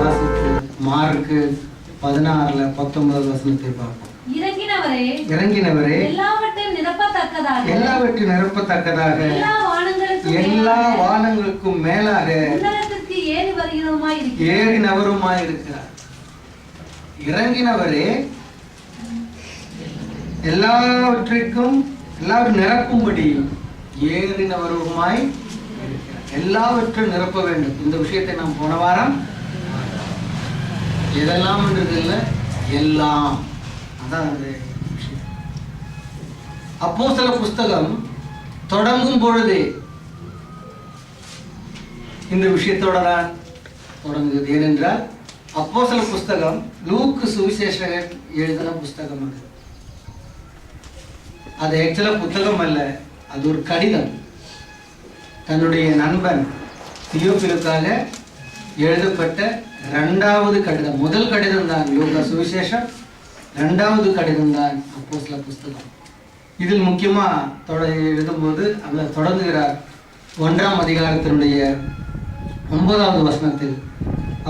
வாசித்து மார்க்கு 16:19 வசனத்தை பார்ப்போம். இறங்கினவரே எல்லாவற்றையும் நிரப்பத்தக்கதாக எல்லா வானங்களுக்கும் மேலாக ஏறினவருமாய் இருக்கிறார். இறங்கினவரே எல்லாவற்றிற்கும் எல்லாரும் நிரப்பும்படி ஏறினவருமாய் இருக்கிறார். எல்லாவற்றையும் நிரப்ப வேண்டும். இந்த விஷயத்தை நாம் போன வாரம் எதெல்லாம் என்றது இல்லை, எல்லாம். அதான் அந்த விஷயம். அப்போஸ்தலர் புஸ்தகம் தொடங்கும் பொழுதே இந்த விஷயத்தோட தான் தொடங்குது. ஏனென்றால் அப்போஸ்தலர் புஸ்தகம் லூக்கு சுவிசேஷகன் எழுதின புஸ்தகம். அது ஆக்சுவலா புத்தகம் அல்ல, அது ஒரு கடிதம். தன்னுடைய நண்பன் தியோபிலுக்காக எழுதப்பட்ட 2வது கடிதம். முதல் கடிதம் தான் லூக்கா சுவிசேஷம், 2வது கடிதம் தான் அப்போஸ்தலர் புஸ்தகம். இதில் முக்கியமா எழுதும்போது அவர் தொடங்குகிறார் 1ஆம் அதிகாரத்தினுடைய 9வது வசனத்தில்.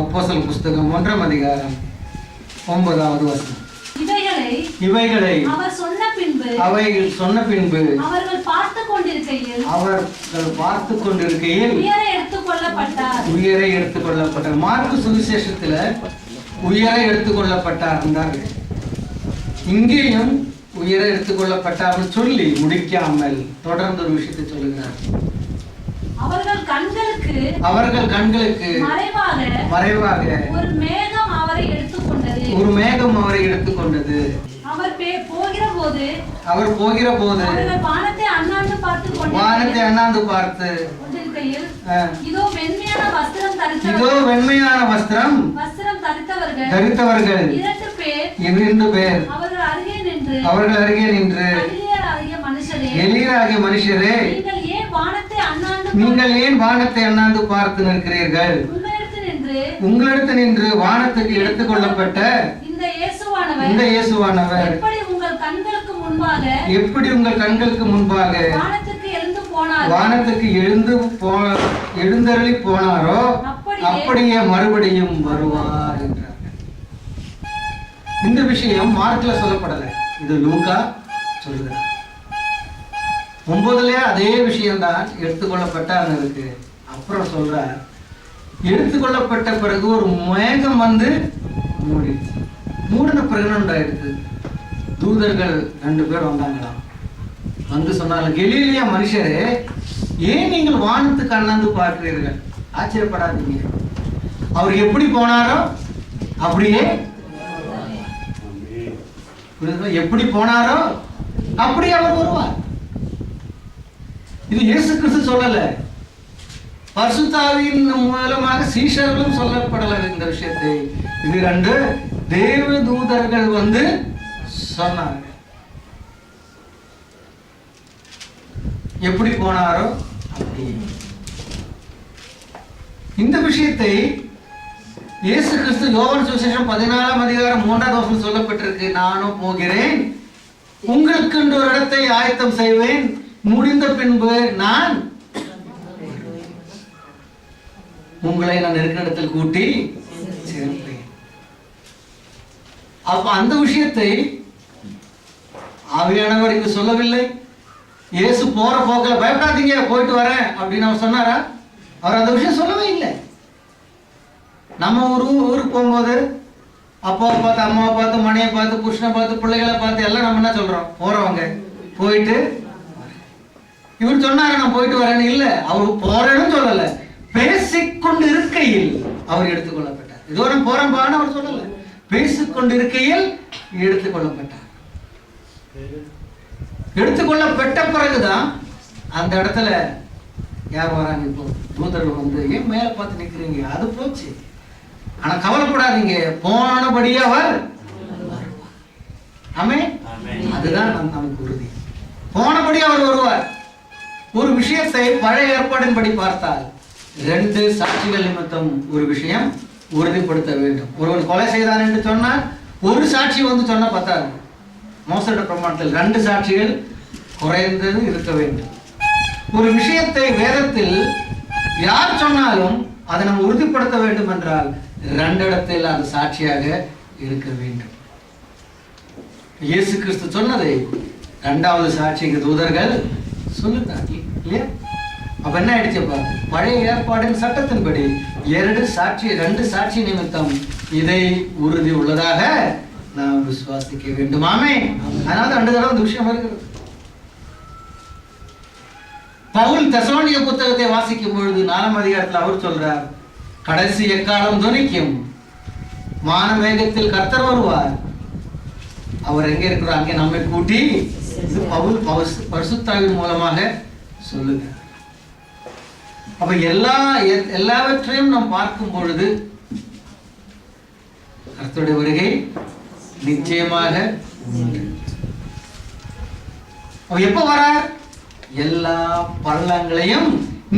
அப்போஸ்தலர் புஸ்தகம் 1ஆம் அதிகாரம் 9வது வசனம். இவைகளை அவர் சொன்ன பின்பு அவர்கள் பார்த்து கொண்டிருக்கையில் உயரை எடுத்துக்கொள்ளப்பட்டார். மார்க்கு சுவிசேஷத்துல உயரை எடுத்துக்கொள்ளப்பட்டார் என்றார்கள். இங்கேயும் உயரை எடுத்துக்கொள்ளப்பட்டார் சொல்லி முடிக்காமல் தொடர்ந்து ஒரு விஷயத்தை சொல்லுகிறார். அவர்கள் கண்களுக்கு மறைவாக ஒரு மேகம் அவரை எடுத்துக்கொண்டது. அவர் போகிற போது வானத்தை அண்ணாந்து பார்த்து இதோ வெண்மையான வஸ்திரம் தரித்தவர்கள் 2 பேர் அவர்கள் அருகே நின்று எளியராகிய மனுஷரே, நீங்கள் ஏன் வானத்தை அண்ணாந்து பார்த்து நிற்கிறீர்கள்? உங்களிடத்து நின்று வானத்துக்கு எடுத்துக்கொள்ளப்பட்ட இந்த இயேசுவானவர் எப்படி உங்கள் கண்களுக்கு முன்பாக வானத்துக்கு எழுந்தருளி போனாரோ அப்படியே மறுபடியும் வருவார் என்றார். இந்த விஷயம் மார்க்ல சொல்லப்படலை, இது லூக்கா சொல்லுகிறார். 9லயே அதே விஷயம்தான் எடுத்துக்கொள்ளப்பட்டார் இருக்கு. அப்புறம் சொல்றார், எடுத்துக்கொள்ளப்பட்ட பிறகு ஒரு மேகம் வந்து மூடின பிறகு உண்டாயிடுது. தூதர்கள் 2 பேர் வந்தாங்களாம். வந்து சொன்னார்கள், கலிலேய மனுஷரே, ஏன் நீங்கள் வானத்துக்கு அண்ணாந்து பார்க்கிறீர்கள்? ஆச்சரியப்படாதீங்க. அவர் எப்படி போனாரோ அப்படியே எப்படி போனாரோ அப்படி அவர் வருவார். இது இயேசு கிறிஸ்து சொல்லல, பரிசுத்த ஆவியின் மூலமாக சீஷர்களும் சொல்லப்படல இந்த விஷயத்தை. இது 2 தேவ தூதர்கள் வந்து சொன்னாங்க. எப்படி போனாரோ அப்படி. இந்த விஷயத்தை இயேசு கிறிஸ்து யோவான் சுவிசேஷம் 14ஆம் அதிகாரம் 3வது வசனம் சொல்லப்பட்டிருக்கு. நானும் போகிறேன், உங்களுக்கு ஒரு இடத்தை ஆயத்தம் செய்வேன், முடிந்த பின்பு நான் உங்களை இருக்கிற இடத்தில் கூட்டி சேர்ப்பேன். அப்ப அந்த விஷயத்தை ஆவியானவர் இங்கு சொல்லவில்லை. இயேசு போற போக்கில் பயப்படாதீங்க போயிட்டு வரேன் அப்படின்னு அவர் சொன்னாரா? அவர் அந்த விஷயம் சொல்லவே இல்லை. நம்ம ஊருக்கு போகும்போது அப்பாவை பார்த்து, அம்மாவை பார்த்து, மனையை பார்த்து, புருஷனை பார்த்து, பிள்ளைகளை பார்த்து எல்லாம் நம்ம என்ன சொல்றோம்? போறவங்க போயிட்டு. இவர் சொன்னாரு நான் போயிட்டு வரேன்னு இல்லை, அவர் போறேன்னு சொல்லல, பேசிக்கொண்டு இருக்கையில் அவர் எடுத்துக்கொள்ளப்பட்டார். இதோ நான் போறேன் பான்னு அவர் சொல்லல, பேசிக்கொண்டு இருக்கையில் எடுத்துக்கொள்ளப்பட்டார். எடுத்துக்கொள்ளப்பட்ட பிறகுதான் அந்த இடத்துல யார் வராங்க? இப்போ தூதர்கள் வந்து, ஏன் மேல பார்த்து நிக்கிறீங்க? அது போச்சு. ஆனா கவலைப்படாதீங்க, போனபடியே அவர். ஆமென். அதுதான் நமக்கு உறுதி. போனபடி அவர் வருவார். ஒரு விஷயத்தை பழைய ஏற்பாடின்படி பார்த்தால் 2 சாட்சிகள் நிமித்தம் ஒரு விஷயம் உறுதிப்படுத்த வேண்டும். ஒருவன் கொலை செய்தான் என்று சொன்னால் ஒரு சாட்சி வந்து சொன்ன பத்தாது. மோசடி பிரமாணத்தில் 2 சாட்சிகள் குறைந்தது இருக்க வேண்டும். ஒரு விஷயத்தை வேதத்தில் யார் சொன்னாலும் அதை நம்ம உறுதிப்படுத்த வேண்டும் என்றால் 2 இடத்தில் அது சாட்சியாக இருக்க வேண்டும். இயேசு கிறிஸ்து சொன்னதை 2வது சாட்சிக்கு தூதர்கள் சொல்லுறாங்க இல்லையா? அப்ப என்ன ஆயிடுச்சுப்பா? பழைய ஏற்பாடின் சட்டத்தின்படி 2 சாட்சி நிமித்தம் இதை உறுதி உள்ளதாக நாம் விசுவாசிக்க வேண்டுமாமே. அதனால 2 தடவை இந்த விஷயம் வருகிறது. பவுல் தெசலோனிக்க புத்தகத்தை வாசிக்கும் பொழுது 4ஆம் அதிகாரத்தில் அவர் சொல்றார், கடைசி எக்காலம் துணிக்கும், வானமேகத்தில் கர்த்தர் வருவார், அவர் எங்க இருக்கிறார் அங்கே நம்மை கூட்டி. இது பவுல் பரிசுத்தாவின் மூலமாக சொல்லுங்க. அப்ப எல்லாவற்றையும் நாம் பார்க்கும் பொழுது கர்த்தருடைய வருகை நிச்சயமாக உண்டு. அப்ப எப்ப வரார்? எல்லா பள்ளங்களையும்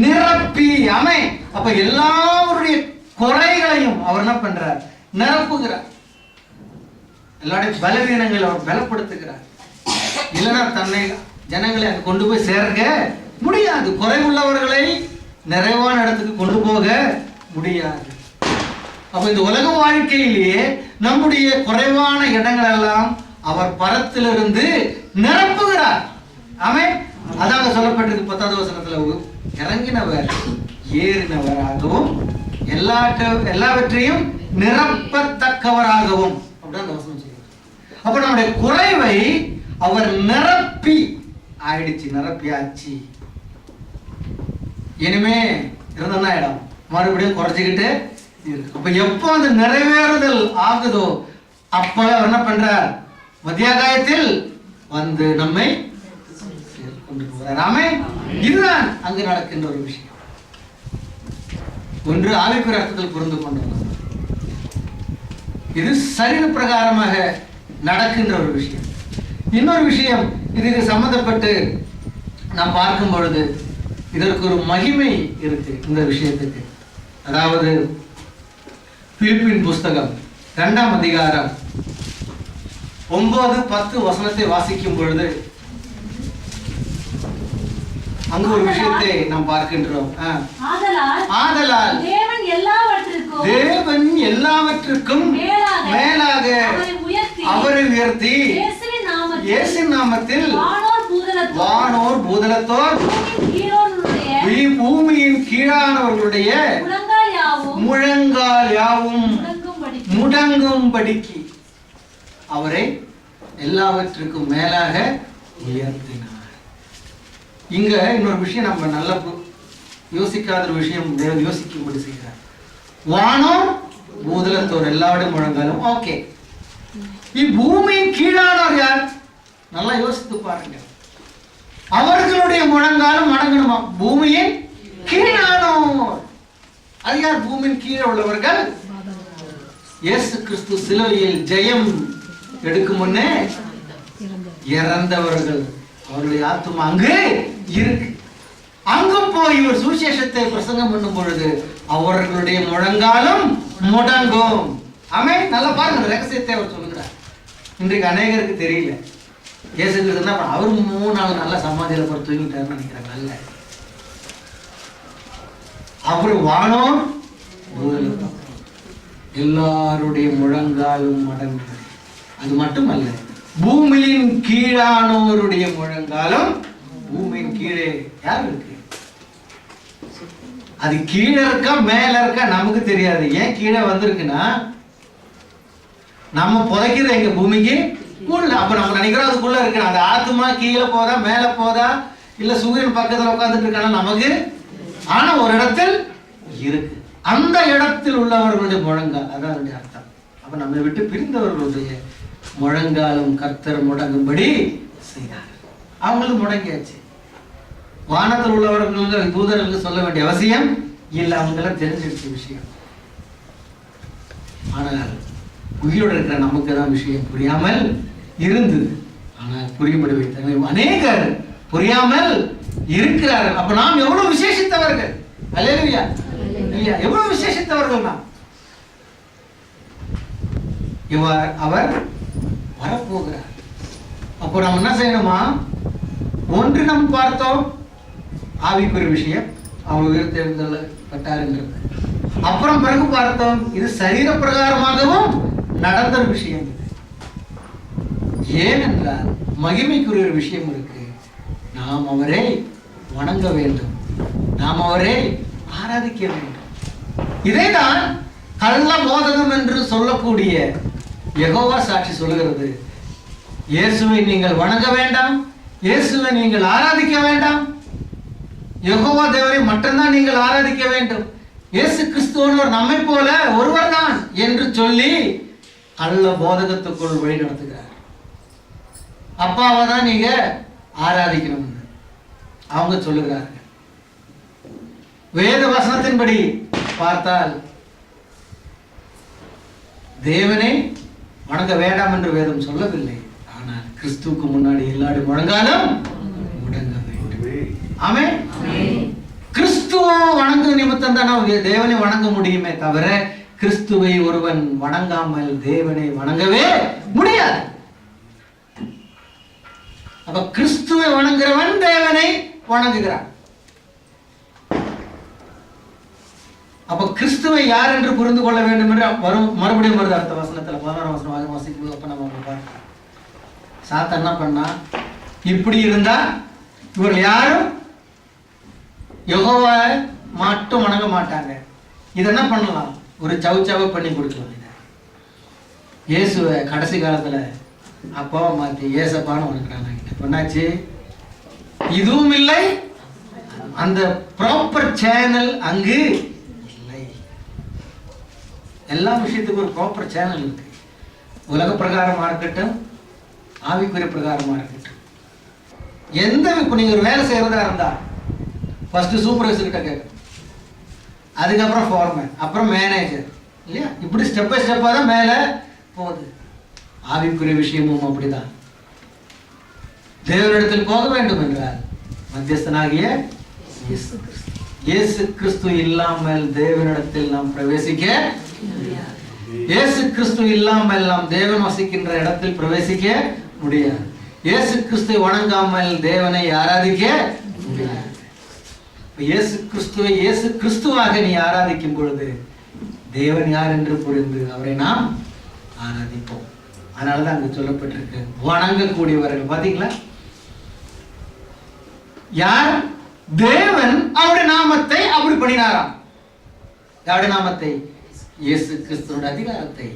நிரப்பி அமை. அப்ப எல்லாருடைய குறைகளையும் அவர் என்ன பண்றார்? நிரப்புகிறார். எல்லாருடைய பலவீனங்களை அவர் பலப்படுத்துகிறார். இல்லைன்னா தன்னை ஜனங்களை அங்க கொண்டு போய் சேர்க்க முடியாது. குறைவுள்ளவர்களை நிறைவான இடத்துக்கு கொண்டு போக முடியாது. அப்ப இந்த உலக வாழ்க்கையிலேயே நம்முடைய குறைவான இடங்கள் எல்லாம் அவர் பரத்திலிருந்து நிரப்புகிறார். ஆமென். அதாக சொல்லப்பட்டிருக்கு 10வது வசனத்துல, இறங்கினவர் ஏறினவராகவும் எல்லாவற்றையும் நிரப்பத்தக்கவராகவும் அப்படிதான் அந்த வசனம் சொல்லுவார். அப்ப நம்முடைய குறைவை அவர் நிரப்பி ஆயிடுச்சு, நிரப்பியாச்சு. இனிமே இருந்தனா இடம் மறுபடியும் குறைச்சிக்கிட்டு இருக்கு. அப்ப எப்போ அந்த நிறைவேறுதல் ஆகுதோ அப்ப அவர் என்ன பண்றார்? மத்தியாகாயத்தில் வந்து நம்மை கொண்டு போறார். ஆமென். இதுதான் அங்கு நடக்கின்ற ஒரு விஷயம். ஒன்று ஆவிக்குரிய அர்த்தத்தில் புரிந்து கொண்டோம். இது சரீர பிரகாரமாக நடக்கின்ற ஒரு விஷயம். இன்னொரு விஷயம், இதுக்கு சம்பந்தப்பட்டு நாம் பார்க்கும் பொழுது இதற்கு ஒரு மகிமை இருக்கு இந்த விஷயத்துக்கு. அதாவது பிலிப்பின் புஸ்தகம் 2ஆம் அதிகாரம் 9-10 வசனத்தை வாசிக்கும் பொழுது அங்கு ஒரு விஷயத்தை நாம் பார்க்கின்றோம். ஆதலால் தேவன் எல்லாவற்றுக்கும் மேலாக அவரை உயர்த்தி இயேசுவின் நாமத்தில் வானோர் பூதலத்தோர் பூமியின் கீழானவர்களுடைய முழங்கால் யாவும் முடங்கும்படிக்கு அவரை எல்லாவற்றுக்கும் மேலாக உயர்த்தினார். இங்க இன்னொரு விஷயம் நம்ம நல்லா யோசிக்காத ஒரு விஷயம் தேவன் யோசிக்கும்படி செய்கிறார். வானோர் பூதலத்தோர் எல்லாருடைய முழங்காலும். ஓகே, பூமியின் கீழானோர் யார்? நல்லா யோசித்து பாருங்க. அவர்களுடைய முழங்காலும் மடங்கணுமா? பூமியின் கீழானோர். அது யார்? பூமியின் கீழே உள்ளவர்கள். இயேசு கிறிஸ்து சிலுவையில் ஜெயம் எடுக்கும் முன்னே இறந்தவர்கள். அவருடைய ஆத்துமா அங்கு இருக்கு. அங்கு போய் இவர் சுவிசேஷத்தை பிரசங்கம் பண்ணும் பொழுது அவர்களுடைய முழங்காலும் முடங்கும். ஆமென். நல்லா பாருங்க, ரகசியத்தை அவர் சொல்லுகிறார். இன்றைக்கு அநேகருக்கு தெரியல. இயேசு கிறிஸ்து அவர் 3 நாள் நல்ல சமாதியில போய் தூங்கிட்டாருன்னு நினைக்கிறாங்க. அல்ல, அவர் வானோர் எல்லாருடைய முழங்காலும் மடங்கு. அது மட்டுமல்ல, பூமியின் கீழானோருடைய முழங்காலும். பூமியின் கீழே யார் இருக்கு? அது கீழே இருக்கா மேல இருக்கா நமக்கு தெரியாது. ஏன் கீழே வந்திருக்குன்னா நம்ம புதைக்கிற எங்க பூமிக்கு உள்ள. அப்ப நம்ம நினைக்கிறோம் அதுக்குள்ள இருக்கு. அந்த ஆத்துமா கீழே போதா மேல போதா இல்ல சூரியன் பக்கத்துல உட்கார்ந்துட்டு இருக்கானா நமக்கு. ஆனா ஒரு இடத்தில் இருக்கு. அந்த இடத்தில் உள்ளவர்களுடைய முழங்கால், அதான் அர்த்தம். அப்ப நம்மை விட்டு பிரிந்தவர்களுடைய முழங்காலும் கர்த்தர் முடங்கும்படி செய்தார். அவங்களுக்கு முடங்கியாச்சு. வானத்தில் உள்ளவர்கள் தூதர்களுக்கு சொல்ல வேண்டிய அவசியம் இல்ல, அவங்கெல்லாம் தெரிஞ்சிருச்ச விஷயம். ஆனால் உயிரோடு இருக்கிற நமக்கு தான் விஷயம் புரியாமல் இருந்தது. ஆனால் புரியும்படி வைத்தாங்க. அநேகர் புரியாமல் இருக்கிறார்கள். அப்ப நாம் எவ்வளவு விசேஷித்தவர்கள்! அல்லேலூயா! எவ்வளவு விசேஷித்தவர்கள் நாம். அவர் வரப்போகிறார். அப்போ நம்ம என்ன செய்யணுமா? ஒன்று நம்ம பார்த்தோம் ஆவிக்குரிய விஷயம், அவர் உயிர் தேர்ந்தெடுக்கப்பட்டார் என்றது. அப்புறம் பிறகு பார்த்தோம், இது சரீர பிரகாரமாகவும் நடந்த ஒரு விஷயம். இது ஏனென்றால் மகிமைக்குரிய ஒரு விஷயம் இருக்கு. நாம் அவரை வணங்க வேண்டும், நாம் அவரை ஆராதிக்க வேண்டும். இதைதான் கள்ள போதகம் என்று சொல்லக்கூடிய யெகோவா சாட்சி சொல்லுகிறது. இயேசுவை நீங்கள் வணங்க வேண்டாம், இயேசுவை நீங்கள் ஆராதிக்க வேண்டாம், யெகோவா தேவரை மட்டும்தான் நீங்கள் ஆராதிக்க வேண்டும், இயேசு கிறிஸ்துவனவர் நம்மை போல ஒருவர் தான் என்று சொல்லி கள்ள போதகத்துக்குள் வழி நடத்துகிறார். அப்பாவை தான் நீங்க ஆராதிக்கணும் அவங்க சொல்லுகிறார்கள். வேத வசனத்தின்படி பார்த்தால் தேவனை வணங்க வேண்டாம் என்று வேதம் சொல்லவில்லை. ஆனால் கிறிஸ்துவுக்கு முன்னாடி எல்லாடி முழங்காலும் முடங்க வேண்டும். ஆமென். கிறிஸ்துவ வணங்கு நிமித்தம் தான் தேவனை வணங்க முடியுமே தவிர கிறிஸ்துவை ஒருவன் வணங்காமல் தேவனை வணங்கவே முடியாது. அப்ப கிறிஸ்துவை வணங்குறவன் தேவனை வணங்குகிறான். அப்ப கிறிஸ்துவை யார் என்று புரிந்து கொள்ள வேண்டும் என்று மறுபடியும் வருது அடுத்த வசனத்துல 11ஆம் வசனம் வாசிக்கும். அப்ப நம்ம பார்க்கலாம், சாத்தான் என்ன பண்ணா, இப்படி இருந்தா இவர்கள் யாரும் யெகோவா மட்டும் வணங்க மாட்டாங்க, இது என்ன பண்ணலாம், ஒரு சவுச்சாவை பண்ணி கொடுக்கலாம். இயேசுவை கடைசி காலத்துல அப்பாவை மாத்தி ஏசப்பான்னு வணங்குறாங்க. என்னாச்சு, இதுவும் இல்லை, அந்த ப்ராப்பர் சேனல் அங்கு இல்லை. எல்லா விஷயத்துக்கும் ஒரு ப்ராப்பர் சேனல் இருக்கு. உலக பிரகாரமா இருக்கட்டும், ஆவிக்குரிய பிரகாரமா இருக்கட்டும். எந்த இப்போ நீங்க ஒரு வேலை செய்யறதா இருந்தா ஃபர்ஸ்ட் சூப்பர்வைசர் கிட்ட கேட்க, அதுக்கப்புறம் ஃபார்மேன், அப்புறம் மேனேஜர், இல்லையா? இப்படி ஸ்டெப் பை ஸ்டெப்பா தான் மேல போகுது. ஆவிக்குரிய விஷயமும் அப்படிதான். தேவனிடத்தில் போக வேண்டும் என்றால் மத்தியஸ்தனாகிய இயேசு கிறிஸ்து இல்லாமல் தேவனிடத்தில் நாம் பிரவேசிக்க, இயேசு கிறிஸ்து இல்லாமல் நாம் தேவன் வசிக்கின்ற இடத்தில் பிரவேசிக்க முடியாது. இயேசு கிறிஸ்துவை வணங்காமல் தேவனை ஆராதிக்க முடியாது. இயேசு கிறிஸ்துவை இயேசு கிறிஸ்துவாக நீ ஆராதிக்கும் பொழுது தேவன் யார் என்று புரிந்து அவரை நாம் ஆராதிப்போம். அதனாலதான் அங்கு சொல்லப்பட்டிருக்கு வணங்கக்கூடியவர்கள். பாத்தீங்களா, யார்? தேவன் அவருடைய நாமத்தை அப்படி பண்ணினாராம். யாருடைய நாமத்தை? இயேசு கிறிஸ்துவோட அதிகாரத்தை.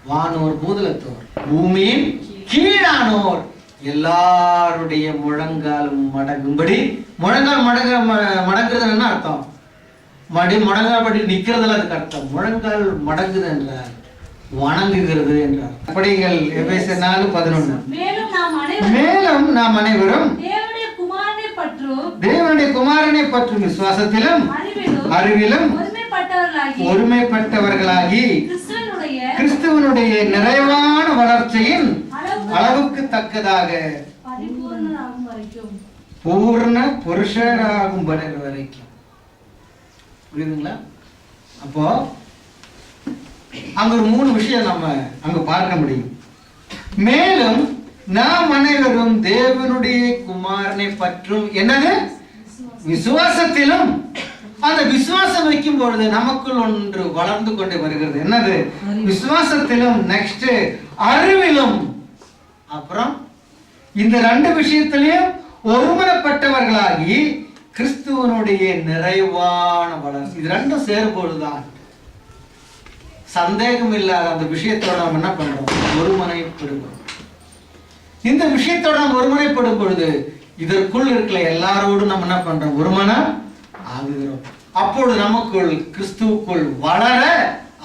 வானோர் பூதலத்தோர் பூமியின் கீழானோர் எல்லாருடைய முழங்காலும் மடங்கும்படி, முழங்கால் மடங்குறது என்ன அர்த்தம்? முழங்கால்படி நிக்கிறதுல அதுக்கு அர்த்தம். முழங்கால் மடங்குது என்றால் வணங்குகிறது என்றார். படிங்கள் எபேசியர் 4:11. மேலும் நாம் அனைவரும் தேவனுடைய குமாரனை பற்றும் விசுவாசத்திலும் அறிவிலும் ஒருமைப்பட்டவர்களாகி கிறிஸ்துவனுடைய நிறைவான வளர்ச்சியின் அளவுக்கு தக்கதாக பூர்ண புருஷராகும் வரைக்கும். புரியுதுங்களா? அப்போ அங்க ஒரு 3 விஷயம் நம்ம அங்க பார்க்க முடியும். மேலும் நாம் அனைவரும் தேவனுடைய குமாரனை பற்றும் என்னது விசுவாசத்திலும், அந்த விசுவாசம் வைக்கும் பொழுது நமக்குள் ஒன்று வளர்ந்து கொண்டு வருகிறது. என்னது? விசுவாசத்திலும், நெக்ஸ்ட் அறிவிலும், அப்புறம் இந்த 2 விஷயத்திலையும் ஒருமனப்பட்டவர்களாகி கிறிஸ்துவனுடைய நிறைவான வளர்ச்சி. இது 2 சேரும்பொழுதுதான் சந்தேகம் இல்லாத அந்த விஷயத்தோட நம்ம என்ன பண்றோம்? ஒருமுனைப்படுகிறோம். இந்த விஷயத்தோட நம்ம ஒருமுனைப்படும் பொழுது இதற்குள் இருக்கிற எல்லாரோடும் நம்ம என்ன பண்றோம்? ஒருமனம் ஆகுகிறோம். அப்பொழுது நமக்குள் கிறிஸ்துவுக்குள் வளர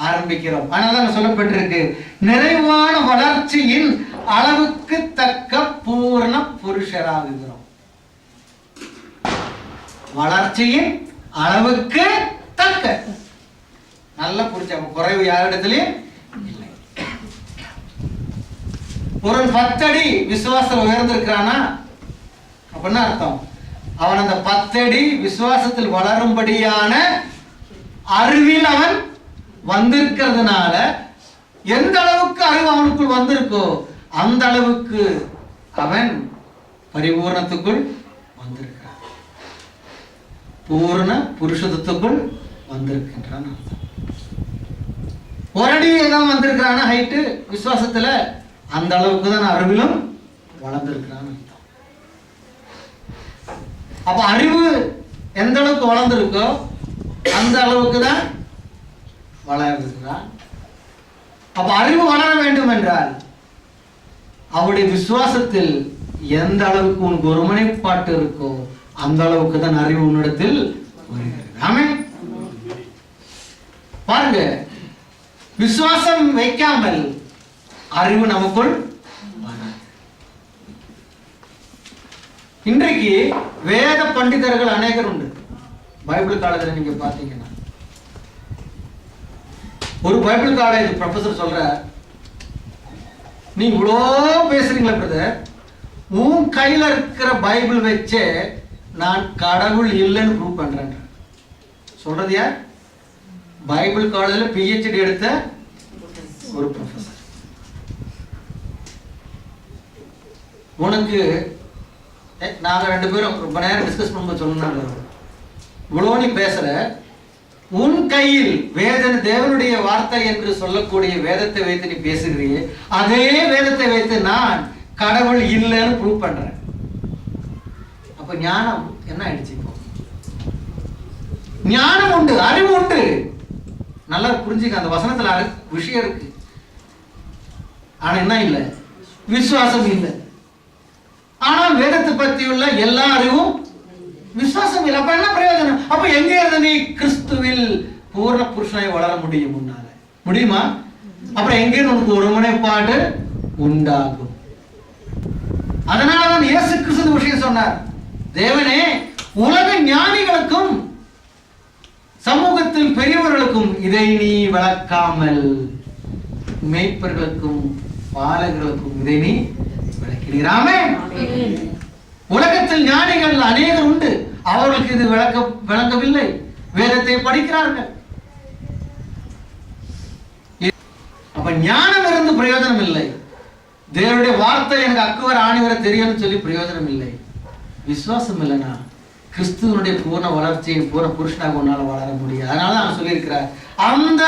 ஆரம்பிக்கிறோம். அதனால சொல்லப்பட்டிருக்கு, நிறைவான வளர்ச்சியின் அளவுக்கு தக்க பூர்ண புருஷராகுகிறோம். வளர்ச்சியின் அளவுக்கு தக்க. நல்ல புரிச்ச குறைவு யாரிடத்திலையும் இல்லை. ஒரு 10 அடி விசுவாசம் உயர்ந்திருக்கிறானா அப்படின்னா அர்த்தம் அவன் அந்த 10 அடி விசுவாசத்தில் வளரும்படியான அறிவில் அவன் வந்திருக்கிறதுனால எந்த அளவுக்கு அறிவு அவனுக்குள் வந்திருக்கோ அந்த அளவுக்கு அவன் பரிபூர்ணத்துக்குள் வந்திருக்கிறான். பூர்ண புருஷத்துக்குள் வந்திருக்கின்றான். ஒரு அடி தான் வந்திருக்கிறான ஹைட்டு விசுவாசத்துல, அந்த அளவுக்கு தான் அறிவிலும் வளர்ந்திருக்கிறான். அப்ப அறிவு எந்த அளவுக்கு வளர்ந்திருக்கோ அந்த அளவுக்கு தான் வளர்ந்திருக்கிறான். அப்ப அறிவு வளர வேண்டும் என்றால் அவருடைய விசுவாசத்தில் எந்த அளவுக்கு உனக்கு ஒருமுனைப்பாட்டு இருக்கோ அந்த அளவுக்கு தான் அறிவு உன்னிடத்தில் வருகிறது. ஆமென். பாருங்க, விசுவாசம் வைக்காமல் அறிவு நமக்குள். இன்றைக்கு வேத பண்டிதர்கள் அநேகர் உண்டு. பைபிள் காலேஜில் நீங்க பாத்தீங்கன்னா ஒரு பைபிள் காலேஜ் ப்ரொஃபசர் சொல்ற, நீ இவ்வளோ பேசுறீங்களா பிரதர், உன் கையில இருக்கிற பைபிள் வச்சே நான் கடவுள் இல்லைன்னு ப்ரூவ் பண்றேன். சொல்றது யார்? பைபிள் காலேஜில் PhD எடுத்த ஒரு ப்ரொஃபசர். உனக்கு நாங்க 2 பேரும் ரொம்ப நேரம் டிஸ்கஸ் பண்ணும்போது சொன்னாங்க, இவ்வளோ நீ பேசுற, உன் கையில் தேவனுடைய வார்த்தை என்று சொல்லக்கூடிய வேதத்தை வைத்து நீ பேசுகிறீ, அதே வேதத்தை வைத்து நான் கடவுள் இல்லைன்னு ப்ரூவ் பண்றேன். அப்ப ஞானம் என்ன ஆயிடுச்சு? இப்போ ஞானம் உண்டு, அறிவு உண்டு. நல்லா புரிஞ்சுக்க, அந்த வசனத்துல விஷயம் இருக்கு. ஆனா என்ன இல்லை? விசுவாசம் இல்லை. ஆனா வேதத்தை பத்தி உள்ள எல்லா அறிவும் விசுவாசம் இல்லை. அப்ப என்ன பிரயோஜனம்? அப்ப எங்க இருந்து நீ கிறிஸ்துவில் பூர்ண புருஷனாய் வளர முடியும்? முன்னால முடியுமா? அப்புறம் எங்க உனக்கு ஒரு முனைப்பாடு உண்டாகும். அதனாலதான் இயேசு கிறிஸ்து விஷயம் சொன்னார், தேவனே உலக ஞானிகளுக்கும் சமூகத்தில் பெரியவர்களுக்கும் இதை நீ விளக்காமல் மேய்ப்பர்களுக்கும் பாலகர்களுக்கும் இதை நீ விளக்கினீராமே. உலகத்தில் ஞானிகள் அநேகர் உண்டு, அவர்களுக்கு இது விளங்கவில்லை, வேதத்தை படிக்கிறார்கள். அப்ப ஞானம் இருந்து பிரயோஜனம் இல்லை. தேவனுடைய வார்த்தை எனக்கு அக்குவர் ஆணிவர தெரியும்னு சொல்லி பிரயோஜனம் இல்லை. விசுவாசம் இல்லைன்னா கிறிஸ்துவனுடைய பூர்ண வளர்ச்சியை பூர்ண புருஷனாக உன்னால வளர முடியாது. அதனால அவன் சொல்லியிருக்கிறார், அந்த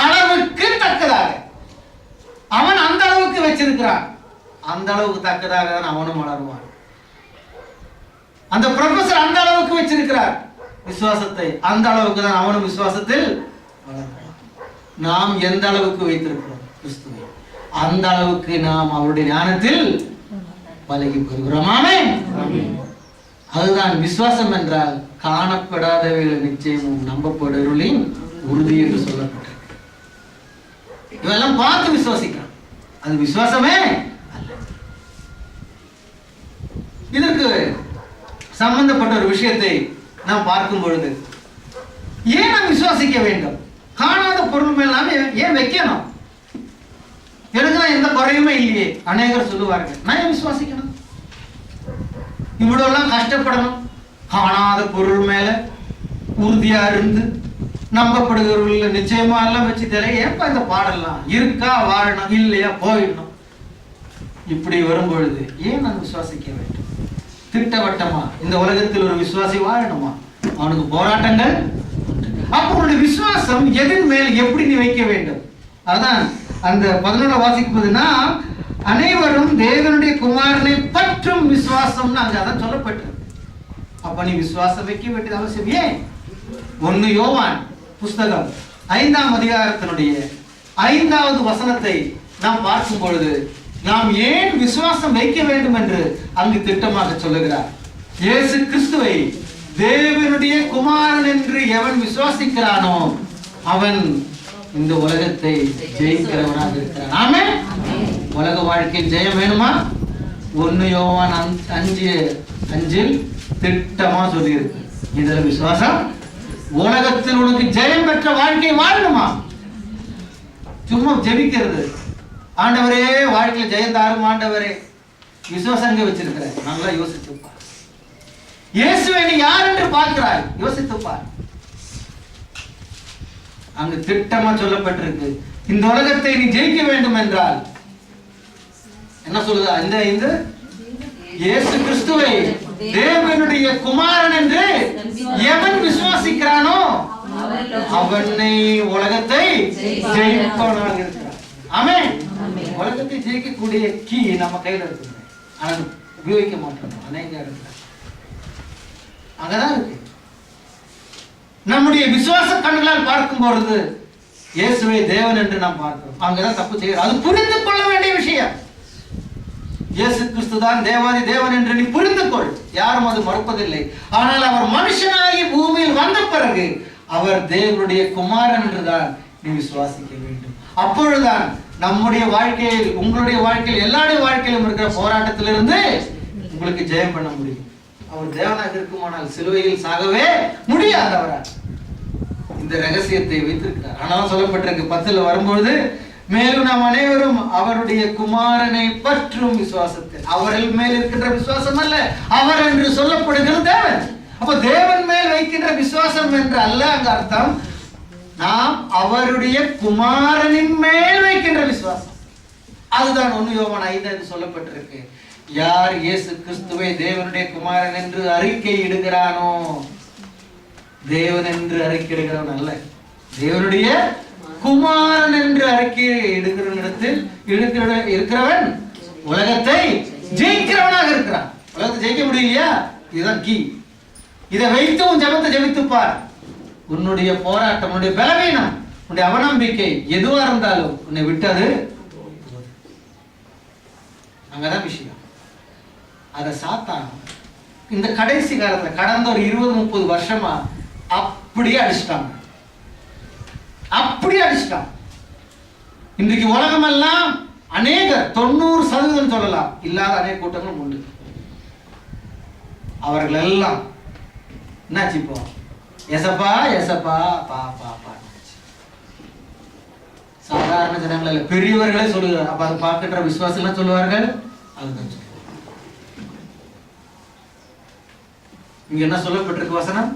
அளவுக்கு தக்கதாக அவன் அந்த அளவுக்கு வச்சிருக்கிறான், அந்த அளவுக்கு தக்கதாக தான் அவனும் வளருவான். அந்த ப்ரொஃபசர் அந்த அளவுக்கு வச்சிருக்கிறார் விசுவாசத்தை, அந்த அளவுக்கு தான் அவனும் விசுவாசத்தில் வளருவான். நாம் எந்த அளவுக்கு வைத்திருக்கிறோம் கிறிஸ்துவை, அந்த அளவுக்கு நாம் அவருடைய ஞானத்தில் பழகி பெறுகிறோம். ஆமென். அதுதான் விசுவாசம் என்றால் காணப்படாதவைகள் நிச்சயமும் நம்பப்படுவர்களின் உறுதி என்று சொல்லப்பட்டிருக்கு. இதெல்லாம் பார்த்து விசுவாசிக்கிறான், அது விசுவாசமே அல்ல. இதற்கு சம்பந்தப்பட்ட ஒரு விஷயத்தை நாம் பார்க்கும் பொழுது, ஏன் நாம் விசுவாசிக்க வேண்டும்? காணாத பொருள் மேல் நாம் ஏன் வைக்கணும்? எனக்கு நான் எந்த குறையுமே இல்லையே அநேகர் சொல்லுவார்கள். நான் ஏன் விசுவாசிக்கணும்? இவ்வளவு எல்லாம் கஷ்டப்படணும்? காணாத பொருள் மேல உறுதியா இருந்து நம்பப்படுகிறவர்கள் நிச்சயமா எல்லாம் வச்சு தெரிய, ஏப்பா இந்த பாடலாம் இருக்கா, வாழணும், இல்லையா போயிடணும். இப்படி வரும் பொழுது ஏன் நான் விசுவாசிக்க வேண்டும்? திட்டவட்டமா இந்த உலகத்தில் ஒரு விசுவாசி வாழணுமா? அவனுக்கு போராட்டங்கள். அப்ப உன்னுடைய விசுவாசம் எதின் மேல் எப்படி நீ வைக்க வேண்டும்? அதான் அந்த 11 வாசிக்கும்போதுன்னா, அனைவரும் தேவனுடைய குமாரனை பற்றும் விசுவாசம் அங்க அதான் சொல்லப்பட்டிருக்கு. அப்ப நீ விசுவாசம் வைக்க வேண்டியது அவசியம். ஏன்? 1 யோவான் புஸ்தகம் 5ஆம் அதிகாரத்தினுடைய 5வது வசனத்தை நாம் பார்க்கும் பொழுது, நாம் ஏன் விசுவாசம் வைக்க வேண்டும் என்று அங்கு திட்டமாக சொல்லுகிறார். இயேசு கிறிஸ்துவை தேவனுடைய குமாரன் என்று எவன் விசுவாசிக்கிறானோ அவன் இந்த உலகத்தை ஜெயிக்கிறவனாக இருக்கிறான். ஆமென். உலக வாழ்க்கையில் ஜெயம் வேணுமா? 1 யோவான் 5:5 திட்டமா சொல்லியிருக்கு. இதுல விசுவாசம். உலகத்தில் உனக்கு ஜெயம் பெற்ற வாழ்க்கை வாழணுமா? சும்மா ஜெபிக்கிறது, ஆண்டவரே வாழ்க்கையில் ஜெயம் தாரும் ஆண்டவரே, விசுவாசம் எங்க வச்சிருக்கிற? நல்லா யோசித்துப்பார். இயேசுவை நீ யார் என்று பார்க்கிறாய்? யோசித்துப்பார். அங்கு திட்டமா சொல்லப்பட்டிருக்கு, இந்த உலகத்தை நீ ஜெயிக்க வேண்டும் என்றால் என்ன சொல்லுதா? இந்த இயேசு கிறிஸ்துவை தேவனுடைய குமாரன் என்று எவன் விசுவாசிக்கிறானோ அவனை உலகத்தை ஜெயிப்பவனாக இருக்கிறான். ஆமென். உலகத்தை ஜெயிக்கக்கூடிய கீ நம்ம கையில இருக்கு, ஆனா உபயோகிக்க மாட்டோம். அநேக இடத்துல அங்கதான் இருக்கு. நம்முடைய விசுவாச கண்களால் பார்க்கும் பொழுது இயேசுவை தேவன் என்று நாம் பார்க்கிறோம். அங்கதான் தப்பு செய்யறோம். அது புரிந்து கொள்ள வேண்டிய விஷயம். இயேசு கிறிஸ்து தான் தேவாதி தேவன் என்று நீ புரிந்து கொள். யாரும் அது மறுப்பதில்லை. ஆனால் அவர் மனுஷனாகி பூமியில் வந்த பிறகு அவர் தேவனுடைய குமாரன் என்றுதான் நீ விசுவாசிக்க வேண்டும். அப்பொழுதுதான் நம்முடைய வாழ்க்கையில், உங்களுடைய வாழ்க்கையில், எல்லாருடைய வாழ்க்கையிலும் இருக்கிற போராட்டத்திலிருந்து உங்களுக்கு ஜெயம் பண்ண முடியும். அவர் தேவனாக இருக்குமானால் சிலுவையில் சாகவே முடியாதவரால் இந்த ரகசியத்தை வைத்திருக்கிறார். ஆனால் சொல்லப்பட்டிருக்கு 10 வரும்பொழுது, மேலும் நாம் அனைவரும் அவருடைய குமாரனை பற்றும் விசுவாசத்தில், அவர்கள் மேல் இருக்கின்ற விசுவாசம் அல்ல, அவர் என்று சொல்லப்படுகிற தேவன். அப்ப தேவன் மேல் வைக்கின்ற விசுவாசம் என்று அல்ல அங்க அர்த்தம், நாம் அவருடைய குமாரனின் மேல் வைக்கின்ற விசுவாசம். அதுதான் 1 யோவான் 5 என்று சொல்லப்பட்டிருக்கு. யார் இயேசு கிறிஸ்துவை தேவனுடைய குமாரன் என்று அறிக்கை இடுகிறானோ, தேவன் என்று அறிக்கையிடுகிறவன் அல்ல, தேவனுடைய குமாரன் என்று அறிக்கை இடுகிற இடத்தில் இருக்கிறவன் உலகத்தை ஜெயிக்கிறவனாக இருக்கிறான். உலகத்தை ஜெயிக்க முடியலையா? இதுதான் கீ. இதை வைத்து உன் ஜெபத்தை ஜெபித்துப்பார். உன்னுடைய போராட்டம், உன்னுடைய பலவீனம், உன்னுடைய அவநம்பிக்கை எதுவா இருந்தாலும் உன்னை விட்டது. அங்கதான் விஷயம். அத சாத்தான் இந்த கடைசி காலத்துல கடந்த ஒரு 20-30 வருஷமா அப்படியே அடிச்சிட்டாங்க. இன்றைக்கு உலகம் எல்லாம் அநேகர் 90% சொல்லலாம், இல்லாத அநேக கூட்டங்களும் உண்டு. அவர்கள் எல்லாம் என்னாச்சு? இப்போ எசப்பா எசப்பா பா பா பா. சாதாரண ஜனங்கள் அல்ல, பெரியவர்களே சொல்லுகிறார். அப்ப அதை பார்க்கின்ற விசுவாசம் சொல்லுவார்கள். அதுதான் இங்க என்ன சொல்லப்பட்டிருக்கு வசனம்?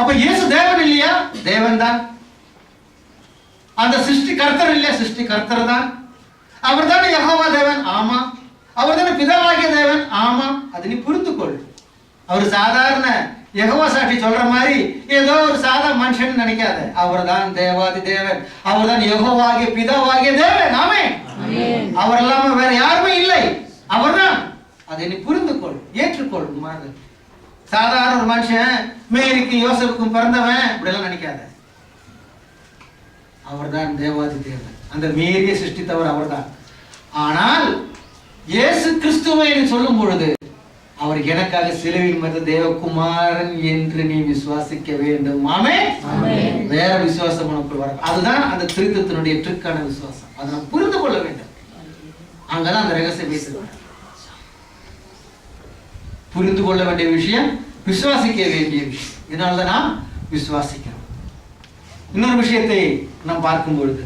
அப்ப இயேசு தேவன் இல்லையா? தேவன் தான். அந்த சிருஷ்டி கர்த்தர் இல்லையா? சிருஷ்டி கர்த்தர் தான். அவர் தானே யெகோவா தேவன். ஆமா. அவர் தானே பிதாவாகிய தேவன். ஆமா. அது நீ புரிந்து கொள். அவர் சாதாரண யெகோவா சாட்சி சொல்ற மாதிரி ஏதோ ஒரு சாதா மனுஷன் நினைக்காத. அவர் தான் தேவாதி தேவன். அவர் தான் யெகோவாகிய பிதாவாகிய தேவன். ஆமென். அவர் இல்லாம வேற யாருமே இல்லை. அவர் தான். அதை நீ புரிந்து கொள், ஏற்றுக்கொள். சாதாரண ஒரு மனுஷன், மேரிக்கு யோசேப்புக்கும் பிறந்தவன் இப்படியெல்லாம் நினைக்காத. அவர் தான் தேவாதி தேவன். அந்த மேரியை சிருஷ்டித்தவர் அவர் தான். ஆனால் இயேசு கிறிஸ்துவை சொல்லும் பொழுது அவர் எனக்காக சிலுவையில் மரித்த தேவகுமாரன் என்று நீ விசுவாசிக்க வேண்டும். ஆமென். வேற விசுவாசம் உனக்குள் வர, அதுதான் அந்த திருத்தத்தினுடைய ட்ரிக்கான விசுவாசம். அதை நாம் புரிந்து கொள்ள வேண்டும். அங்கதான் அந்த ரகசியம் பேசுகிறார். புரிந்து கொள்ள வேண்டிய விஷயம், விசுவாசிக்க வேண்டிய விஷயம். இதனால்தான் நாம் விசுவாசிக்கிறோம். இன்னொரு விஷயத்தை நாம் பார்க்கும் பொழுது,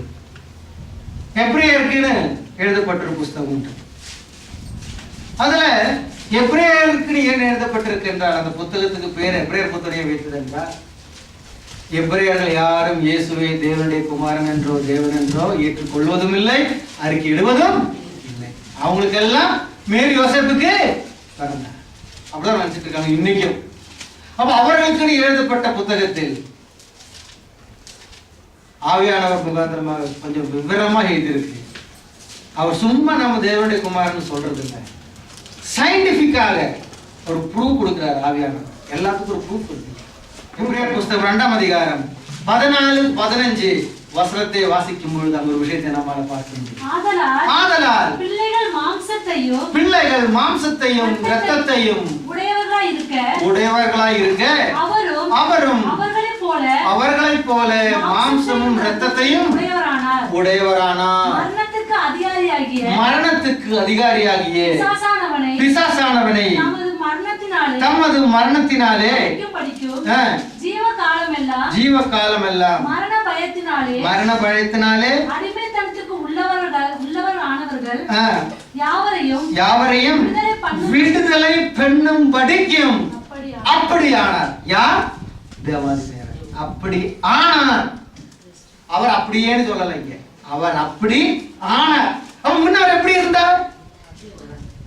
எபிரேயருக்குன்னு எழுதப்பட்டிருக்க புஸ்தகம் உண்டு. அதுல எபிரேயருக்கு ஏன் எழுதப்பட்டிருக்கு என்றால், அந்த புத்தகத்துக்கு பேர் எபிரேயர் புத்தகம் வைத்தது என்றால், எபிரேயர்கள் யாரும் இயேசுவை தேவனுடைய குமாரன் என்றோ தேவன் என்றோ ஏற்றுக்கொள்வதும் இல்லை, அறிக்கையிடுவதும் இல்லை. அவங்களுக்கு எல்லாம் மேரி யோசேப்புக்கு பிறந்தார் அப்படிதான் நினைச்சிட்டு இருக்காங்க இன்னைக்கும். அப்ப அவர்களுக்கு எழுதப்பட்ட புத்தகத்தில் ஆவியானவர் முகாந்திரமாக கொஞ்சம் விவரமா எழுதியிருக்கு. அவர் சும்மா நம்ம தேவனுடைய குமாரன் சொல்றது இல்லை, சயின்டிபிக்காக ஒரு ப்ரூஃப் கொடுக்கிறார் ஆவியானவர். எல்லாத்துக்கும் ஒரு ப்ரூஃப் இருக்கு. எபிரேயர் புஸ்தகம் 2ஆம் அதிகாரம் 14-15 வசனத்தை வாசிக்கும் பொழுது அந்த ஒரு விஷயத்தை நம்மால பார்க்க முடியும். ஆதலால் பிள்ளைகள் மாம்சத்தையும் இரத்தத்தையும் உடையவர்களாய் இருக்க அவரும் அவர்களைப் போல மாம்சமும் இரத்தத்தையும் உடையவரானார். மரணத்துக்கு அதிகாரியாகிய பிசாசானவனை தமது மரணத்தினாலே ஜீவகாலமெல்லாம் மரண பயத்தினாலே யாவரையும் விடுதலை பெண்ணும் படிக்கும் அப்படியானார். யார்? தேவாதி தேவன். அப்படி ஆனார். அவர் அப்படியேன்னு சொல்லல இங்க, அவர் அப்படி ஆனார். அவர் முன்னர் எப்படி இருந்தார்?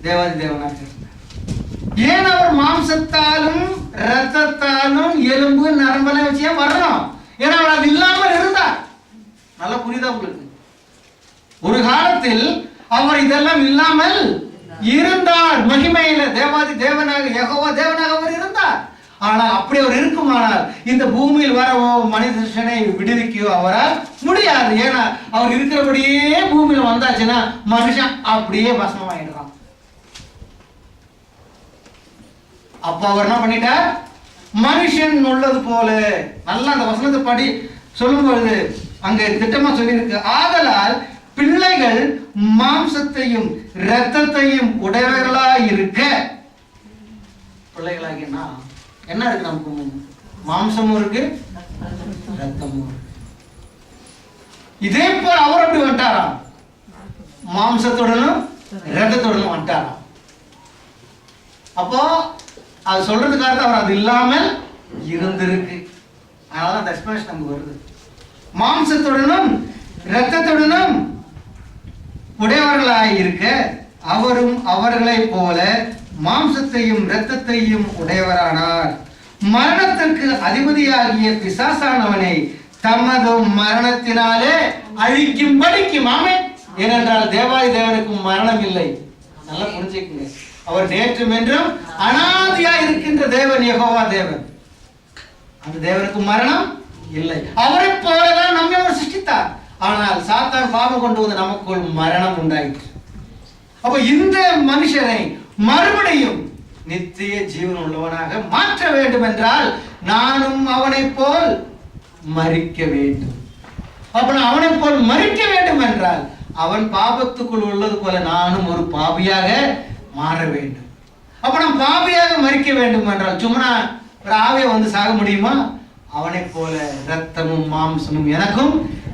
தேவாதி தேவனாக இருந்தார். ஏன் அவர் மாம்சத்தாலும் இரத்தத்தாலும் எலும்பு நரம்பெல்லாம் வச்சு வரணும்? ஏன்னா அவர் அது இல்லாம சொல்ல புரியுதா உங்களுக்கு? ஒரு காலத்தில் அவர் இதெல்லாம் இல்லாமல் இருந்தார். மகிமையில தேவாதி தேவனாக யெகோவா தேவனாக அவர் இருந்தார். ஆனால் அப்படி அவர் இருக்குமானால் இந்த பூமியில் வரவோ மனிதனை விடுவிக்கவோ அவரால் முடியாது. ஏன்னா அவர் இருக்கிறபடியே பூமியில் வந்தாச்சுன்னா மனுஷன் அப்படியே பஸ்மமாயிடுறான். அப்ப அவர் என்ன பண்ணிட்டார்? மனுஷன் உள்ளது போல, நல்லா அந்த வசனத்தை படி சொல்லும் பொழுது அங்க திட்டமா சொல்லியிருக்கு, ஆதலால் பிள்ளைகள் மாம்சத்தையும் இரத்தத்தையும் உடையவர்களாய் இருக்க. பிள்ளைகளாகினா என்ன இருக்கு? நமக்கு மாம்சமும் இருக்கு, ரத்தமும் இருக்கு. இதே போல் அவர் அப்படி வந்துட்டாராம், மாம்சத்துடனும் ரத்தத்துடனும் வந்துட்டாராம். அப்போ அது சொல்றதுக்காக அவர் அது இல்லாமல் இருந்திருக்கு. அதனால அந்த எக்ஸ்பிளனேஷன் நமக்கு வருது. மாம்சத்துடனும் இரத்தத்துடனும் உடையவர்களாய் இருக்க அவரும் அவர்களைப் போல மாம்சத்தையும் இரத்தத்தையும் உடையவரானார். மரணத்திற்கு அதிபதியாகிய பிசாசானவனை தமது மரணத்தினாலே அழிக்கும்படிக்கும். ஆமென். ஏனென்றால் தேவாதி தேவனுக்கு மரணம் இல்லை. நல்லா புரிஞ்சுக்கங்க. அவர் நேற்றும் என்றும் அனாதியா இருக்கின்ற தேவன் யெகோவா தேவன். அந்த தேவனுக்கு மரணம் இல்லை. அவரை போலதான் நம்மை அவர் சிருஷ்டித்தார். ஆனால் சாத்தான் பாவம் கொண்டு வந்து நமக்குள் மரணம் உண்டாயிற்று. அப்ப இந்த மனுஷனை மறுபடியும் நித்திய ஜீவன் உள்ளவனாக மாற்ற வேண்டும் என்றால் நானும் அவனை போல் மரிக்க வேண்டும். அப்ப நான் அவனை போல் மரிக்க வேண்டும் என்றால் அவன் பாபத்துக்குள் உள்ளது போல நானும் ஒரு பாவியாக மாற வேண்டும். அப்ப நான் பாவியாக மரிக்க வேண்டும் என்றால் சும்மா ஒரு ஆவியை வந்து சாக முடியுமா? அவனை போல இரத்தமும் மாம்சமும் எனக்கும்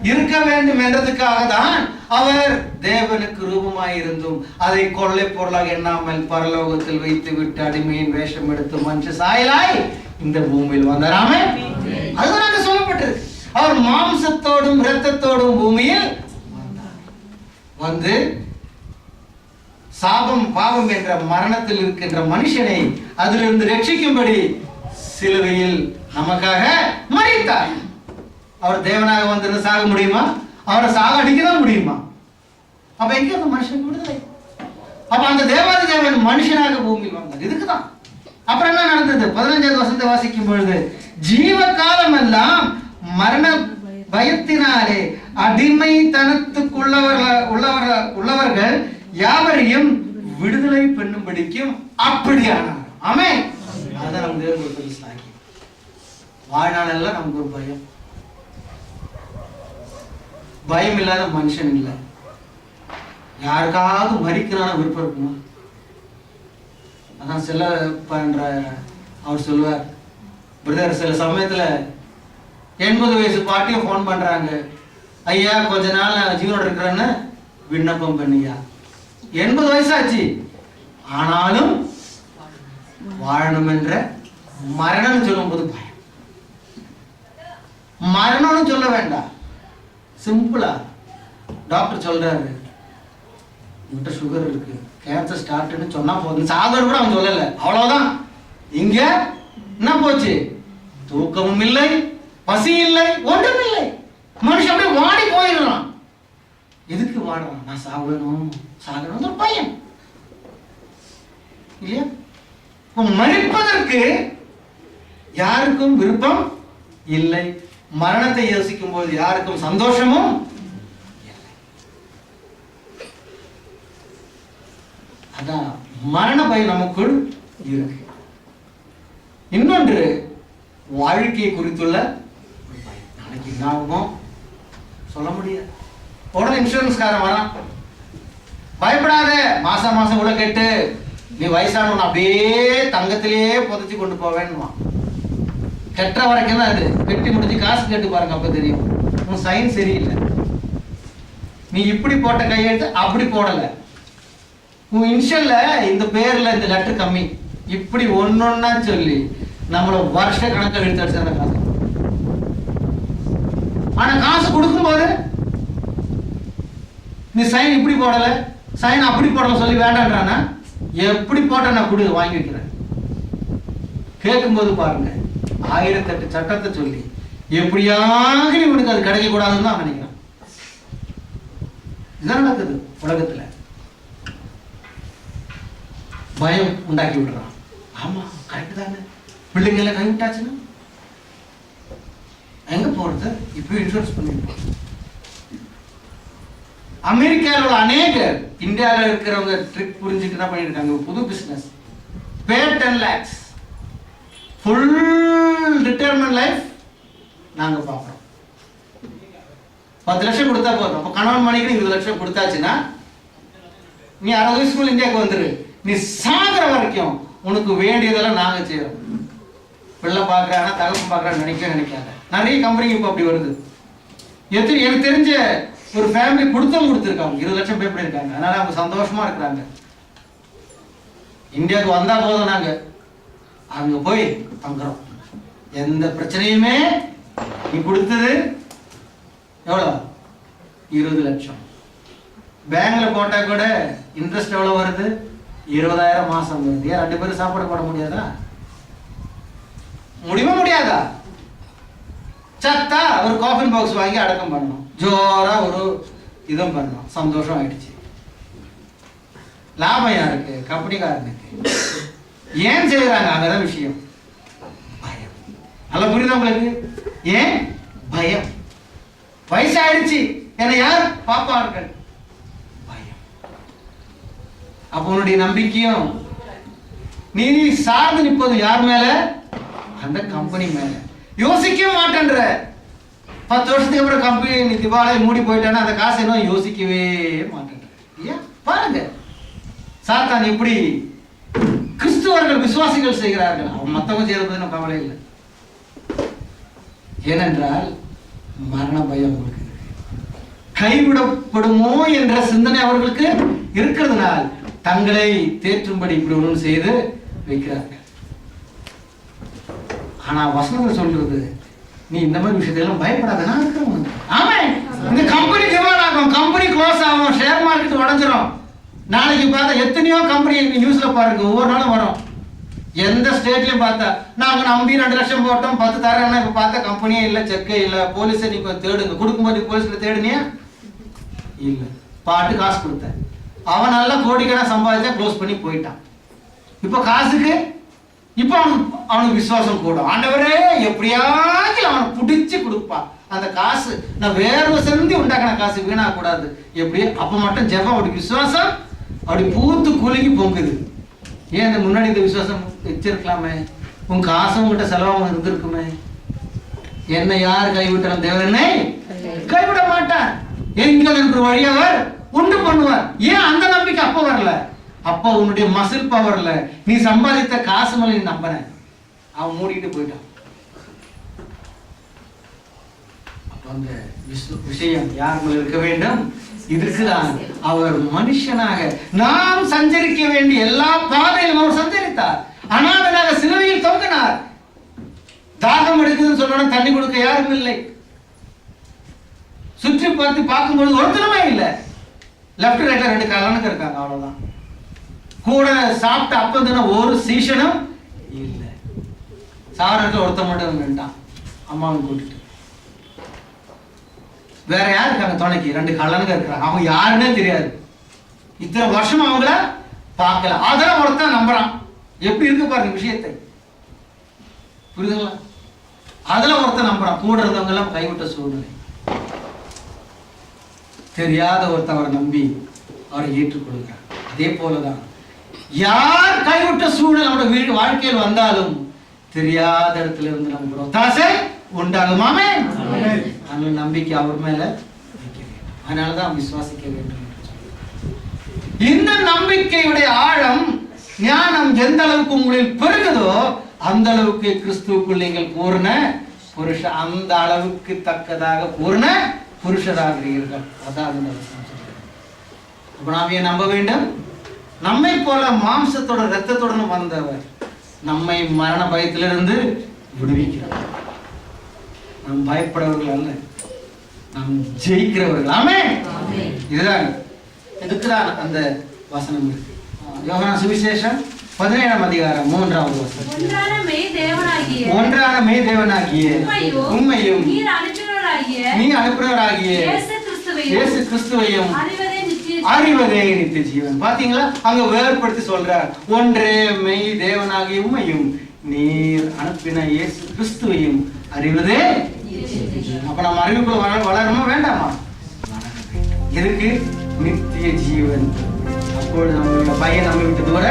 இருக்க வேண்டும் என்றதுக்காக தான் அவர் தேவனுக்கு ரூபமாயிருந்தும் அதை கொள்ளை பொருளாக எண்ணாமல் பரலோகத்தில் வைத்து விட்டு அடிமையின் வேஷம் எடுத்து மனுஷ சாயலாய் இந்த பூமியில் வந்தாராமே. அதுதான் அங்க சொல்லப்பட்டிருக்கு. அவர் மாம்சத்தோடும் இரத்தத்தோடும் பூமியில் வந்து சாபம் பாவம் என்ற மரணத்தில் இருக்கின்ற மனுஷனை அதிலிருந்து ரட்சிக்கும்படி சிலுவையில் நமக்காக மரித்தார். அவர் தேவனாக வந்து சாக முடியுமா? அவரை சாக அடிக்கதான் முடியுமா? அப்ப எங்க அந்த மனுஷனுக்கு விடுதலை? அப்ப அந்த தேவாதி தேவன் மனுஷனாக பூமியில் வந்தார். இதுக்குதான். அப்புறம் என்ன நடந்தது? 15வது வசனத்தை வாசிக்கும் பொழுது ஜீவ காலம் எல்லாம் மரண பயத்தினாலே அடிமைத்தனத்துக்குள்ளவர்கள் யாவரையும் விடுதலை பண்ணும்படிக்கும் அப்படியானார். ஆமென். அதான் நம்ம தேவனுக்கு ஒரு பெரிய சாட்சி. வாழ்நாளெல்லாம் நமக்கு ஒரு பயம். பயம் இல்லாத மனுஷன் இல்லை. யாருக்காவது மரிக்கிறான விருப்பம் இருக்குமா? அதான் சில பண்ற அவர் சொல்லுவார், பிரதர் சில சமயத்துல 80 வயசு பாட்டியும் போன் பண்றாங்க, ஐயா கொஞ்ச நாள் நான் ஜீவனோட இருக்கிறேன்னு விண்ணப்பம் பண்ணியா. 80 வயசாச்சு, ஆனாலும் வாழணும் என்ற மரணம் சொல்லும் போது பயம். மரணம்னு சொல்ல வேண்டாம், சிம்பிளா டாக்டர் சொல்றாரு உங்கள்கிட்ட சுகர் இருக்கு, கேன்சர் ஸ்டார்ட்னு சொன்னா போதும், சாகர் கூட அவன் சொல்லல, அவ்வளவுதான். இங்க என்ன போச்சு? தூக்கமும் இல்லை, பசி இல்லை, ஒன்றும் இல்லை. மனுஷன் அப்படியே வாடி போயிடுறான். எதுக்கு வாடுறான்? நான் சாகணும் சாகணும் ஒரு பையன் இல்லையா? மரிப்பதற்கு யாருக்கும் விருப்பம் இல்லை. மரணத்தை யோசிக்கும் போது யாருக்கும் சந்தோஷமும் இல்லை. அதான் மரண பயம் நமக்குள் இருக்கு. இன்னொன்று வாழ்க்கையை குறித்துள்ள நாளைக்கு என்ன ஆகுமோ சொல்ல முடியாது. உடனே இன்சூரன்ஸ்காரன் வரான், பயப்படாத, மாசம் மாசம் உள்ள கேட்டு நீ வயசானவன் அப்படியே தங்கத்திலேயே புதைச்சி கொண்டு போவேன்னு. கெட்ட வரைக்கும் தான் அது, கெட்டி முடிஞ்சு காசு கேட்டு பாருங்க, அப்ப தெரியும் உன் சைன் சரியில்லை. நீ இப்படி போட்ட கையெழுத்து அப்படி போடல, உன் இன்ஷியல்ல இந்த பேர்ல இந்த லெட்டர் கம்மி, இப்படி ஒன்னொன்னா சொல்லி நம்மள வருஷ கணக்கில் எடுத்து அடிச்ச காசு. ஆனா காசு கொடுக்கும் போது நீ சைன் இப்படி போடல, சைன் அப்படி போடல சொல்லி வேண்டான்றானா, எப்படி போட்ட நான் கொடு வாங்கி வைக்கிறேன். கேட்கும் போது பாருங்க 1008 சட்டத்தை சொல்லி எப்படியாக இவனுக்கு அது கிடைக்க கூடாதுன்னு தான் நினைக்கிறான். இதுதான் நடக்குது உலகத்துல. பயம் உண்டாக்கி விடுறான். ஆமா கரெக்ட் தானே, பிள்ளைங்க எல்லாம் கைவிட்டாச்சுன்னா எங்க போறது? இப்போ இன்சூரன்ஸ் பண்ணிருக்கோம். அமெரிக்காவில் உள்ள அநேகர் இந்தியாவில் இருக்கிறவங்க ட்ரிக் புரிஞ்சுட்டு என்ன பண்ணிருக்காங்க, புது பிசினஸ். பே 10 lakhs ஃபுல் ரிட்டையர்மெண்ட் லைஃப் நாங்க பார்க்குறோம். 10 லட்சம் கொடுத்தா போதும். அப்போ கணவன் மணிக்கு 20 லட்சம் கொடுத்தாச்சுன்னா நீ 60 வயசுக்குள்ள இந்தியாவுக்கு வந்துரு, நீ சாகிற வரைக்கும் உனக்கு வேண்டியதெல்லாம் நாங்க செய்யறோம். பிள்ளை பார்க்கறானா தகப்பன் பார்க்கறான்னு நினைக்காத. நிறைய கம்பெனி இப்போ அப்படி வருது. எனக்கு தெரிஞ்ச ஒரு ஃபேமிலி கொடுத்துருக்காங்க, 20 லட்சம் பே பண்ணியிருக்காங்க. அதனால அவங்க சந்தோஷமா இருக்கிறாங்க. இந்தியாவுக்கு வந்தா போதும், நாங்க அங்க போய் தங்குறோம், எந்த பிரச்சனையுமே. நீ கொடுத்தது எவ்வளோ? 20 லட்சம். பேங்க்ல போட்டா கூட இன்ட்ரெஸ்ட் எவ்வளவு வருது? 20,000 மாசம் வருது. ஏன் 2 பேரும் சாப்பாடு போட முடியாதா? முடியாதா? சத்தா ஒரு காஃபி பாக்ஸ் வாங்கி அடக்கம் பண்ணணும், ஜோரா ஒரு இதுவும் பண்ணணும், சந்தோஷம் ஆயிடுச்சு. லாபம் யாருக்கு? கம்பெனிக்காரனுக்கு. ஏன் செய்யறாங்க? அங்கதான் விஷயம். பயம். நல்லா புரியுதா உங்களுக்கு? ஏன் பயம்? வயசாயிடுச்சு, என்ன யார் பாப்பார்கள்? பயம். அப்ப உன்னுடைய நம்பிக்கையும் நீ சார்ந்து நிற்பது யார் மேல? அந்த கம்பெனி மேல. யோசிக்கவே மாட்டேன்ற. 10 வருஷத்துக்கு அப்புறம் கம்பெனி நீ திவாலை மூடி போயிட்டானா அந்த காசை இன்னும் யோசிக்கவே மாட்டேன்ற. ஏன் பாருங்க, சாத்தான் எப்படி கிறிஸ்துவர்கள் விசுவாசிகள் செய்கிறார்கள். அவன் மற்றவங்க செய்யறது கவலை இல்லை. ஏனென்றால் மரண பயம் அவர்களுக்கு இருக்கு. கைவிடப்படுமோ என்ற சிந்தனை அவர்களுக்கு இருக்கிறதுனால் தங்களை தேற்றும்படி இப்படி ஒன்று செய்து வைக்கிறார்கள். ஆனா வசனங்கள் சொல்றது, நீ இந்த மாதிரி விஷயத்தெல்லாம் பயப்படாத, நான் இருக்கிறேன். ஆமா, இந்த கம்பெனி டிமாண்ட் ஆகும், கம்பெனி க்ளோஸ் ஆகும், ஷேர் மார்க்கெட் உடஞ்சிரும். நாளைக்கு பார்த்தா எத்தனையோ கம்பெனி நியூஸ்ல பாருங்க, ஒவ்வொரு நாளும் வரும். எந்த ஸ்டேட்லயும் பார்த்தா நாங்க நம்பி 2 லட்சம் போட்டோம் 10 தரேன்னா இப்ப பார்த்தா கம்பெனியே இல்ல, செக்கே இல்ல, போலீஸை நீங்க தேடுங்க. கொடுக்கும்போது போலீஸ்ல தேடுனியா? இல்ல, பாட்டு காசு கொடுத்தேன். அவன் நல்லா கோடிக்கணா சம்பாதிச்சா க்ளோஸ் பண்ணி போயிட்டான். இப்ப காசுக்கு இப்ப அவனுக்கு விசுவாசம் கூடும். ஆண்டவரே எப்படியாச்சும் அவனை பிடிச்சு கொடுப்பான் அந்த காசு. நான் வேர்வை செஞ்சு உண்டாக்கின காசு வீணா கூடாது. எப்படி? அப்ப மட்டும் ஜெபம், அப்படி விசுவாசம் அப்படி பூத்து குலுங்கி பொங்குது. ஏன் இந்த முன்னாடி இந்த விசுவாசம் வச்சிருக்கலாமே? உன் காசும் உங்ககிட்ட செலவாக இருந்திருக்குமே. என்னை யார் கைவிட்டாலும் தேவனை கைவிட மாட்டான். எங்கள் என்று வழியவர் உண்டு பண்ணுவார். ஏன் அந்த நம்பிக்கை அப்ப வரல? அப்ப உன்னுடைய மசில் பவர்ல நீ சம்பாதித்த காசு மேல நீ நம்பன, அவன் மூடிட்டு போயிட்டான். அப்ப அந்த விஷயம் யார் மேல இருக்க வேண்டும்? இதுக்குதான் அவர் மனுஷனாக நாம் சஞ்சரிக்க வேண்டிய எல்லா பாதையிலும் அவர் சஞ்சரித்தார். அனாதனாக சிலுவையில் தொங்கினார். தாகம் எடுக்குதுன்னு சொல்லணும், தண்ணி கொடுக்க யாரும் இல்லை. சுற்றி பார்த்து பார்க்கும்போது ஒருத்தருமே இல்லை. லெப்ட் ரைட்ல 2 கலனுக்கு இருக்காங்க, அவ்வளவுதான். கூட சாப்பிட்ட அப்ப ஒரு சீசனும் இல்லை. சாவரத்துல ஒருத்த மட்டும் நின்றான், அம்மாவை கூட்டிட்டு. வேற யாரு இருக்காங்க துணைக்கு? 2 கலனுங்க இருக்கிறாங்க. அவங்க யாருன்னே தெரியாது. இத்தனை வருஷம் அவங்கள பார்க்கல. அதெல்லாம் ஒருத்தன் நம்புறான். எப்படி இருக்கு பாருங்க விஷயத்தை, புரியுதுங்களா? அதுல ஒருத்தன் நம்புறான். கூட இருந்தவங்க எல்லாம் கைவிட்ட சூழ்நிலை. தெரியாத ஒருத்தன் அவரை நம்பி அவரை ஏற்றுக்கொள்கிறார். அதே போலதான் யார் கைவிட்ட சூழ்நிலை நம்முடைய வாழ்க்கையில் வந்தாலும் தெரியாத இடத்துல இருந்து நமக்கு ஒத்தாசை உண்டாகும். ஆமென். அந்த நம்பிக்கை அவர் மேல வைக்க வேண்டும். அதனாலதான் விசுவாசிக்க வேண்டும். இந்த நம்பிக்கையுடைய ஆழம், ஞானம் எந்த அளவுக்கு உங்களில் பெருகுதோ அந்த அளவுக்கு கிறிஸ்துவுக்குள் நீங்கள் பூர்ண புருஷ, அந்த அளவுக்கு தக்கதாக பூர்ண புருஷராகிறீர்கள். அதான் அப்ப நாம் ஏன் நம்ப வேண்டும்? நம்மை போல மாம்சத்தோட ரத்தத்துடன் வந்தவர் நம்மை மரண பயத்திலிருந்து விடுவிக்கிறார். நாம் பயப்படுறவர்கள் அல்ல, நாம் ஜெயிக்கிறவர்கள். ஆமென். இதுதான் இதுக்குதான் அந்த வசனம் இருக்கு. யோவான் சுவிசேஷம் 17ஆம் அதிகாரம் 3வது வசனம். ஒன்றான மே தேவனாகிய உம்மையும் நீ அனுப்பினவராகிய இயேசு கிறிஸ்துவையும் அறிவதே நித்திய ஜீவன். பாத்தீங்களா, அங்க வேறுபடுத்தி சொல்றார். ஒன்றே மெய் தேவனாகிய உம்மையும் நீர் அனுப்பின இயேசு கிறிஸ்துவையும் அறிவதே. அப்ப நம்ம அறிவுக்குள்ள வளரணுமா வேண்டாமா? எதுக்கு? நித்திய ஜீவன். அப்பொழுது நம்மளுடைய பையன் நம்ம விட்டு தூர